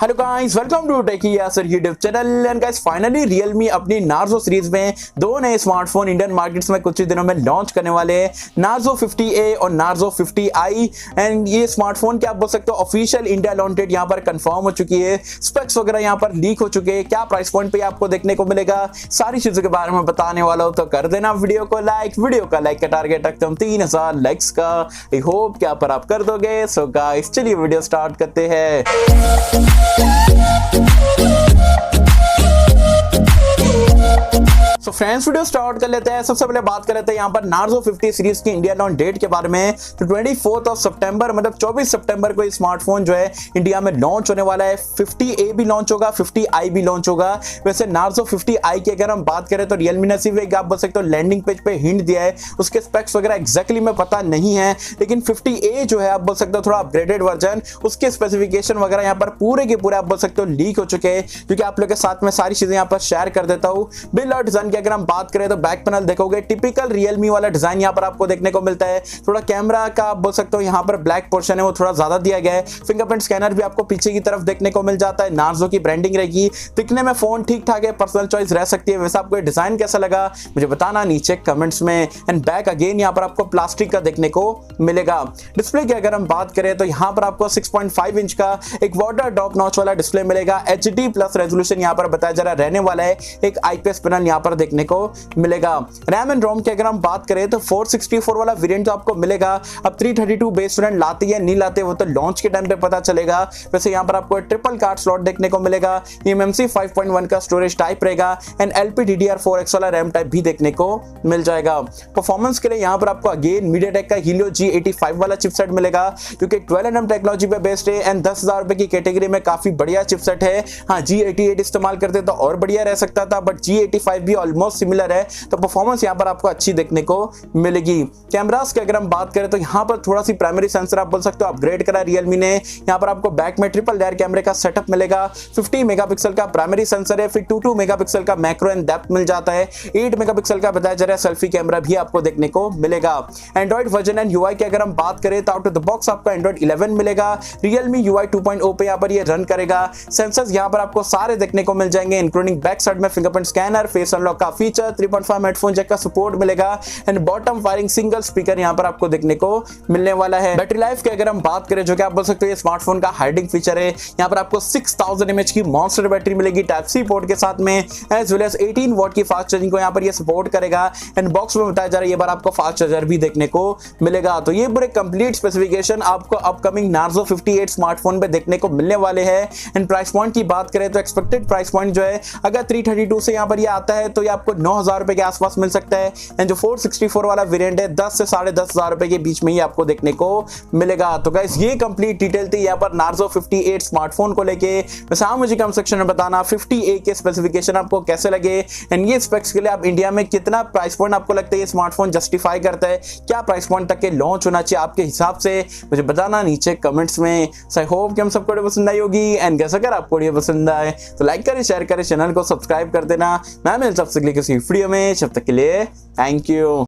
Hello guys, welcome to techie Yasir YouTube channel. And guys finally Realme अपनी Narzo series में दो नए smartphone Indian markets में कुछ ही दिनों में लॉन्च करने वाले हैं, नार्जो 50A और नार्जो 50i। एंड ये स्मार्टफोन क्या आप बोल सकते हो ऑफिशियल इंडिया लॉन्च डेट यहाँ पर कंफर्म हो चुकी है, स्पेक्स वगैरह यहाँ पर लीक हो चुके हैं, क्या प्राइस पॉइंट पे आपको देखने को मिलेगा, सारी चीजों के बारे में बताने वाला हूँ। तो कर देना वीडियो को लाइक, वीडियो का लाइक का टारगेट रखते हम 3000 लाइक्स का। आई होप क्या पर आप कर दोगे। सो गाइस चलिए वीडियो स्टार्ट करते हैं। तो फ्रेंड्स वीडियो स्टार्ट कर लेते हैं। सबसे पहले बात कर लेते हैं यहाँ पर नार्जो 50 सीरीज की इंडिया लॉन्च डेट के बारे में। तो 24 सितंबर मतलब 24 सितंबर को ये स्मार्टफोन जो है इंडिया में लॉन्च होने वाला है। 50A भी लॉन्च होगा, 50i भी लॉन्च होगा। वैसे नार्जो 50i की अगर हम बात करें तो Realme ने सिर्फ एक आप बोल सकते हो लैंडिंग पेज पे हिंट दिया है, उसके स्पेक्स वगैरह एग्जैक्टली में पता नहीं है। लेकिन 50A जो है आप बोल सकते हो थोड़ा अपग्रेडेड वर्जन, उसके स्पेसिफिकेशन वगैरह यहाँ पर पूरे के पूरे आप बोल सकते हो लीक हो चुके हैं, क्योंकि आप लोग के साथ में सारी चीजें यहाँ पर शेयर कर देता हूँ। बिल और डिजाइन की अगर हम बात करें तो बैक पैनल देखोगे टिपिकल Realme वाला डिजाइन यहाँ पर आपको देखने को मिलता है। थोड़ा कैमरा का आप बोल सकते हो यहाँ पर ब्लैक पोर्शन है वो थोड़ा ज्यादा दिया गया है। फिंगरप्रिंट स्कैनर भी आपको पीछे की तरफ देखने को मिल जाता है। नार्जो की ब्रांडिंग रहेगी, दिखने में फोन ठीक ठाक है, पर्सनल चॉइस रह सकती है। वैसे आपको डिजाइन कैसा लगा मुझे बताना नीचे कमेंट्स में। एंड बैक अगेन यहाँ पर आपको प्लास्टिक का देखने को मिलेगा। डिस्प्ले की अगर हम बात करें तो यहाँ पर आपको 6.5 इंच का एक वाटर ड्रॉप नॉच वाला डिस्प्ले मिलेगा। HD प्लस रेजोल्यूशन यहाँ पर बताया जा रहा रहने वाला है। एक IPS पैनल यहाँ पर देखने को मिलेगा। रैम एंड रोम की अगर हम बात करें तो 464 वाला वेरिएंट तो आपको मिलेगा। अब 332 बेस वेरिएंट लाती है नहीं लाते वो तो लॉन्च के टाइम पे पता चलेगा। वैसे यहाँ पर आपको ट्रिपल कार्ड स्लॉट देखने को मिलेगा। eMMC 5.1 का स्टोरेज टाइप रहेगा एंड LPDDR4X वाला रैम टाइप भी देखने को मिल जाएगा। परफॉर्मेंस के लिए यहाँ पर आपको अगेन मीडियाटेक का Helio G85 वाला चिपसेट मिलेगा, क्योंकि 12nm टेक्नोलॉजी पे बेस्ड है एंड 10,000 रुपए की कैटेगरी में काफी बढ़िया चिपसेट है। हाँ, G88 इस्तेमाल करते तो और बढ़िया रह सकता था, बट G85 भी ऑलमोस्ट सिमिलर है, तो परफॉर्मेंस यहाँ पर आपको अच्छी देखने को मिलेगी। कैमरास की अगर हम बात करें तो यहाँ पर थोड़ा सी प्राइमरी सेंसर आप बोल सकते हो अपग्रेड करा Realme ने। यहाँ पर आपको बैक में ट्रिपल लेयर कैमरे का सेटअप मिलेगा। 50 मेगापिक्सल का प्राइमरी सेंसर है, फिर 22 मेगापिक्सल का मैक्रो एंड डेप्थ मिल जाता है। 8 मेगापिक्सल का बताया जा रहा है सेल्फी कैमरा भी आपको देखने को मिलेगा। एंड्रॉइड वर्जन एंड UI की अगर हम बात करें तो आउट ऑफ द बॉक्स आपको एंड्रॉइड 11 मिलेगा। Realme UI 2.0 पे यहाँ पर ये रन करेगा। सेंसर्स यहाँ पर आपको सारे देखने को मिल जाएंगे, इंक्लूडिंग बैक साइड में फिंगरप्रिंट स्कैनर, फेस अनलॉक का फीचर, 3.5 हेडफोन जैक का सपोर्ट मिलेगा and bottom firing single speaker यहाँ पर आपको देखने को मिलने वाला है। बैटरी लाइफ की अगर हम बात करें जो कि आप बोल सकते हो ये स्मार्टफोन का हाइडिंग फीचर है, यहाँ पर आपको 6000 mAh की मॉन्स्टर बैटरी मिलेगी टाइप सी पोर्ट के साथ में, एज वेल एज 18 वॉट की फास्ट चार्जिंग को यहाँ पर ये सपोर्ट करेगा। एंड बॉक्स में बताया जा रहा है ये बार आपको फास्ट चार्जर भी देखने को मिलेगा। तो ये पूरे कंप्लीट स्पेसिफिकेशन आपको अपकमिंग नार्जो 58 स्मार्टफोन पे देखने को मिलने वाले हैं। एंड प्राइस पॉइंट की बात करें तो एक्सपेक्टेड प्राइस पॉइंट जो है अगर 332 से यहाँ पर ये आता है तो ये आपको 9000 रुपए के आसपास मिल सकता है। एंड जो 464 वाला वेरिएंट है 10 से 10,500 रुपए के बीच में ही आपको देखने को मिलेगा। तो गाइस ये कंप्लीट डिटेल थी यहाँ पर नार्जो 58 स्मार्टफोन को लेके। वैसे आप मुझे कमेंट सेक्शन में बताना 50A के स्पेसिफिकेशन आपको कैसे लगे एंड ये स्पेक्स के लिए आप इंडिया में कितना प्राइस पॉइंट आपको लगता है ये स्मार्टफोन जस्टिफाई करता है, क्या प्राइस पॉइंट तक के लॉन्च होना चाहिए आपके हिसाब से, मुझे बताना नीचे कमेंट्स में। आई होप कि हम सबको वीडियो पसंद आई होगी। एंड कैसा अगर आपको वीडियो पसंद आए तो लाइक करें, शेयर करें, चैनल को सब्सक्राइब कर देना। मैं मिलता हूं सबसे अगली किसी वीडियो में, जब तक के लिए थैंक यू।